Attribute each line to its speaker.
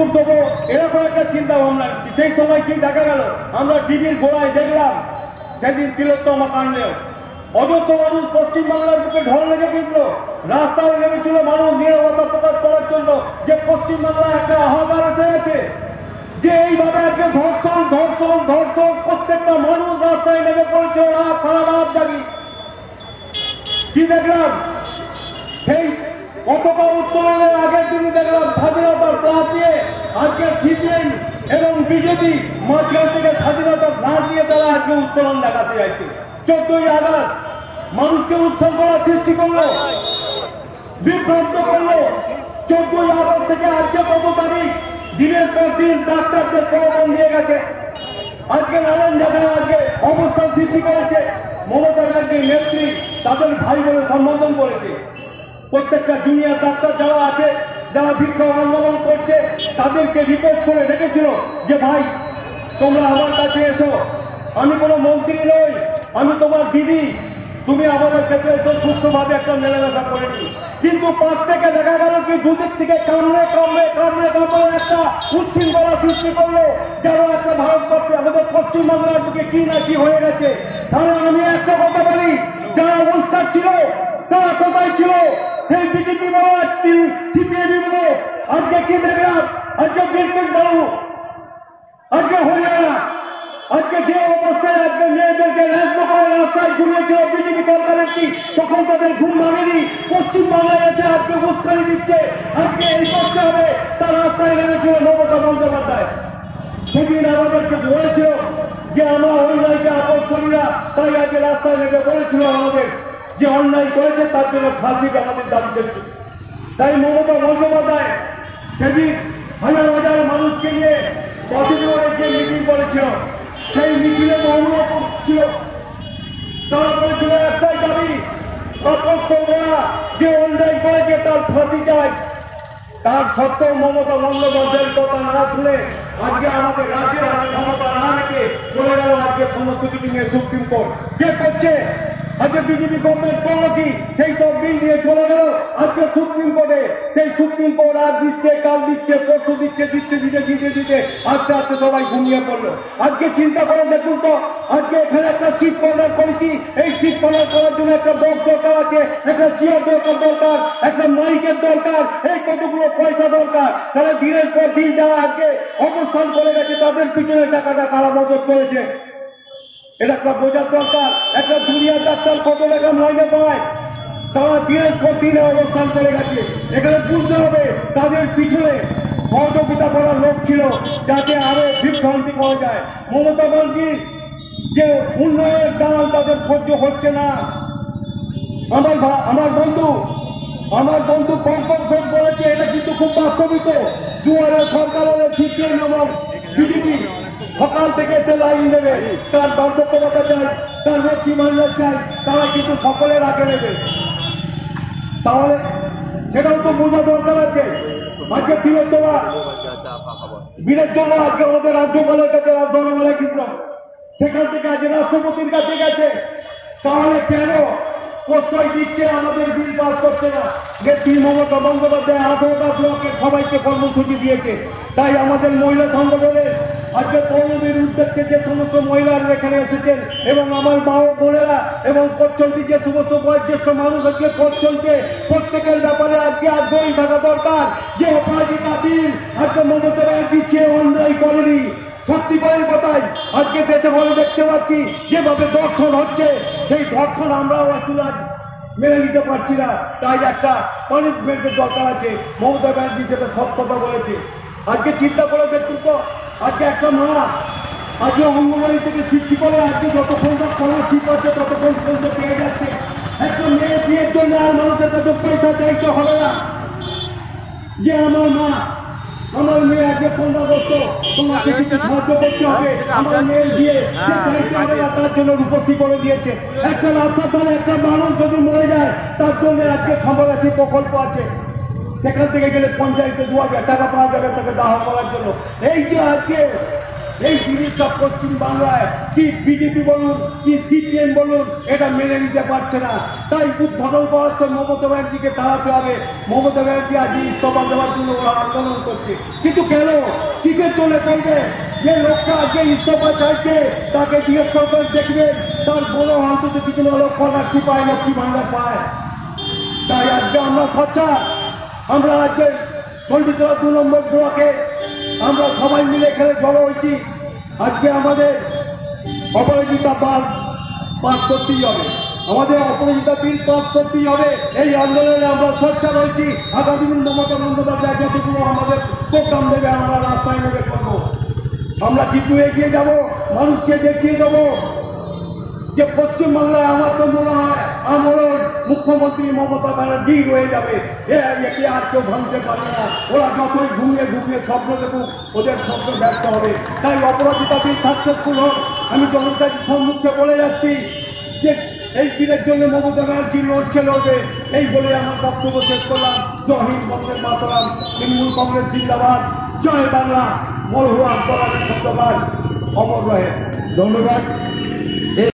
Speaker 1: Biscuit দেবো, এরকম একটা চিন্তা ভাবনা। সেই সময় কি দেখা গেল, আমরা টিভির গোড়ায় দেখলাম সেদিন তিলোত্তমা কাণ্ডেও অজস্র মানুষ পশ্চিমবাংলার বুকে ঢল লেগে গেছিল, রাস্তায় নেমেছিল মানুষ নীরবতা প্রকাশ করার জন্য যে পশ্চিমবাংলায় একটা হাহাকার এসে গেছে, যে এইভাবে একটা ধর্ষণ ধর্ষণ ধর্ষণ প্রত্যেকটা মানুষ রাস্তায় নেমে পড়েছিল, রাত সারা রাত জাগি। কি দেখলাম, সেই পতাকা উত্তোলনের আগের দিনই দেখলাম স্বাধীনতার ফ্ল্যাগ দিয়ে আজকে সিপিএম এবং বিজেপি মাঝখান থেকে স্বাধীনতার ফ্ল্যাগ দিয়ে তারা আজকে উত্তোলন দেখাতে যাচ্ছে। 14ই আগস্ট মানুষকে উত্থান করার সৃষ্টি করলো, বিভ্রান্ত করলো। 14ই আগস্ট থেকে আজকে কত তারিখ, দিনের পর দিন ডাক্তারদের প্রলোভন দিয়ে গেছে। আজকে নানান জায়গায় আজকে অবস্থান সৃষ্টি করেছে। মমতা ব্যানার্জির নেত্রী তাদের ভাই বলে সম্বোধন করেছে। প্রত্যেকটা জুনিয়র ডাক্তার যারা আছে, যারা বিক্ষোভ আন্দোলন করছে, তাদেরকে রিকোয়েস্ট করে রেখেছিল যে ভাই তোমরা আমার কাছে এসো, আমি কোনো মন্ত্রী নই, আমি তোমার দিদি, তুমি আমাদের ক্ষেত্রে এসো, সুস্থভাবে একটা মেলামেশা করে নি। কিন্তু পাশ থেকে দেখা গেল কি দুদিক থেকে কামড়ে কামড়ে কামড়ে কামড়ে একটা উচ্ছৃঙ্খলা সৃষ্টি করলো, যারা একটা ভারতবর্ষে আমাদের পশ্চিমবাংলার দিকে কি না কি হয়ে গেছে। তাহলে আমি একটা কথা বলি, যারা অনুষ্ঠান ছিল তারা কোথায় ছিল? সেই বিজেপি বলো, সিপিএম বলো, আজকে কি দেখলাম, আজকে বিলকিস বাবু, আজকে হরিয়ানা, আজকে যে অবস্থায় আজকে মেয়েদেরকে ন্যাস্ত করে রাস্তায় ঘুরিয়েছিল বিজেপি সরকারের কি, তখন তাদের ঘুম ভাঙেনি? পশ্চিমবাংলায় এসে আজকে উস্কানি দিচ্ছে, আজকে এই করতে হবে, তার রাস্তায় নেমেছিল মমতা বন্দ্যোপাধ্যায়। সেদিন আমাদেরকে বলেছিল যে আমরা অন্যায়কে আপোষ করি না, তাই আজকে রাস্তায় নেমে বলেছিল আমাদের যে অন্যায় করেছে তার জন্য ফাঁসিকে আমাদের দাবি করছে। তাই মমতা বন্দ্যোপাধ্যায় সেদিন হাজার হাজার মানুষকে নিয়ে পশ্চিমবঙ্গে যে মিটিং করেছিল, সেই মিটিংয়ে মহম্মদ ছিল, তারা বলেছিল একটাই দাবি, আপোষ করবো না, যে অন্যায় করেছে তার ফাঁসি চাই। তার সত্ত্বেও মমতা বন্দ্যোপাধ্যায়ের কথা না শুনে আজকে আমাদের রাজ্যের ক্ষমতা না রেখে চলে গেল আজকে সমস্ত কিছু নিয়ে সুপ্রিম কোর্ট। কে করছে? আজকে বিজেপি গভর্নমেন্ট করলো কি? সেই সব বিল নিয়ে চলে গেল আজকে সুপ্রিম কোর্টে। সেই সুপ্রিম কোর্ট আজ দিচ্ছে, কাল দিচ্ছে, পরশু দিচ্ছে, দিতে দিতে দিতে দিতে আস্তে আস্তে সবাই ঘুমিয়ে পড়লো। আজকে চিন্তা করে দেখুন তো, আজকে এখানে একটা চিট কর্নার করেছি, এই চিট কর্নার করার জন্য একটা বক্স দরকার আছে, একটা চেয়ার দরকার, একটা মাইকের দরকার, এই কতগুলো পয়সা দরকার। তাহলে দিনের পর দিন যারা আজকে অবস্থান করে গেছে তাদের পিছনে টাকাটা কারা মদত করেছে, এটা একটা বোঝার দরকার। একটা জুনিয়র ডাক্তার কত টাকা মাইনে পায়, তারা দিনের পর দিনে অবস্থান করে গেছে। এখানে বুঝতে হবে তাদের পিছনে সহযোগিতা করার লোক ছিল, যাতে আরো বিভ্রান্তি করা যায়। মমতা ব্যানার্জির যে উন্নয়নের দাম তাদের সহ্য হচ্ছে না। আমার বন্ধু পঙ্কজ ঘোষ বলেছে, এটা কিন্তু খুব বাস্তবিত। দুয়ারে সরকার হলে সিপিএম এবং বিজেপি সকাল থেকে এসে লাইন দেবে, তার বার্ধক্যতা চাই, তার লক্ষ্মী মান্যার চাই, তারা কিন্তু সকলের আগে নেবে। তাহলে সেটাও তো বোঝা দরকার আছে। আজকে তিলোত্তমা বীরের জন্য আজকে আমাদের রাজ্যপালের কাছে রাজভবনে কিন্তু সেখান থেকে আজ রাষ্ট্রপতির কাছে গেছে। তাহলে কেন প্রশ্রয় দিচ্ছে আমাদের বিল পাস করছে না? নেত্রী মমতা বন্দ্যোপাধ্যায় 18টা ব্লকে সবাইকে কর্মসূচি দিয়েছে। তাই আমাদের মহিলা সংগঠনের আজকে তরুণীর উদ্যোগকে যে সমস্ত মহিলারা এখানে এসেছেন এবং আমার মা ও বোনেরা এবং পথচলতি যে সমস্ত বয়োজ্যেষ্ঠ মানুষ আজকে পথ চলছে, প্রত্যেকের ব্যাপারে আজকে আগ্রহী থাকা দরকার যে অপরাজিতা বিল আজকে মমতা ব্যানার্জি চেয়ে অন্যায় করেনি। সত্যিকারের কথাই আজকে দেশে বলে দেখতে পাচ্ছি যেভাবে দর্শন হচ্ছে, সেই দর্শন আমরাও আসলে মেনে নিতে পারছি না। তাই একটা পানিশমেন্টের দরকার আছে। মমতা ব্যানার্জি সেটা সব কথা বলেছে। আজকে চিন্তা করে দেখুন তো, আজকে একটা মা আজকে অঙ্গনওয়াড়ি থেকে সৃষ্টি করে আজকে যতক্ষণ না স্কলারশিপ আছে ততক্ষণ পর্যন্ত পেয়ে যাচ্ছে। একটা মেয়ে বিয়ের জন্য আর মানুষের কাছে পয়সা চাইতে হবে না, যে আমার মেয়ে আজকে 15 বছর, তোমাকে কিছু সাহায্য করতে হবে, আমার মেয়ে দিয়ে চাইতে হবে না, তার জন্য রূপশ্রী করে দিয়েছে। একটা রাস্তার ধারে একটা মানুষ যদি মরে যায় তার জন্য আজকে সম্পদাসী প্রকল্প আছে, সেখান থেকে গেলে পঞ্চায়েতে 2000 টাকা পাওয়া যাবে তাকে দাহ করার জন্য। এই যে আজকে এই জিনিসটা পশ্চিম বাংলায় কি বিজেপি বলুন কি সিপিএম বলুন এটা মেনে নিতে পারছে না। তাই উদ্বোধন করার তো মমতা ব্যানার্জিকে দাঁড়াতে হবে। মমতা ব্যানার্জি আজ ইস্তফা দেওয়ার জন্য ওরা আন্দোলন করছে, কিন্তু কেন কিসের চলে করবে? যে লোকটা আজকে ইস্তফা চাইছে তাকে জিজ্ঞেস করবেন, দেখবেন তার বড় অন্তত কিছু না লোক কন্যাশ্রী পায়, লক্ষ্মী ভান্ডার পায়। তাই আজকে আমরা খরচা, আমরা আজকে পন্ডিতরা 2 নম্বর ব্লকে আমরা সবাই মিলে এখানে জড়ো হয়েছি। আজকে আমাদের অপরাজিতা পাস করতেই হবে, আমাদের অপরাজিতা বিল পাস করতেই হবে। এই আন্দোলনে আমরা সোচ্চার রয়েছি। আগামী দিন মমতা বন্দ্যোপাধ্যায় যতগুলো আমাদের প্রোগ্রাম দেবে আমরা রাস্তায় নেমে করবো। আমরা কিন্তু এগিয়ে যাব, মানুষকে দেখিয়ে দেবো যে পশ্চিমবাংলায় আমার তো মনে হয় আমরণ মুখ্যমন্ত্রী মমতা ব্যানার্জি রয়ে যাবে। একে আর কেউ ভাঙতে পারবে না। ওরা যতই ঘুমিয়ে ঘুমিয়ে স্বপ্ন দেখুক, ওদের স্বপ্ন ব্যর্থ হবে। তাই অপরাজিতা বিল সাকসেসফুল হোক। আমি জনতার সম্মুখে বলে যাচ্ছি যে এই বিলের জন্য মমতা ব্যানার্জি লড়বে। এই বলে আমার বক্তব্য শেষ করলাম। জয় হিন্দ, বন্দে মাতরম, তৃণমূল কংগ্রেস জিন্দাবাদ, জয় বাংলা, মরহুয়া আন্দোলনের ধন্যবাদ, অমর রহে। ধন্যবাদ।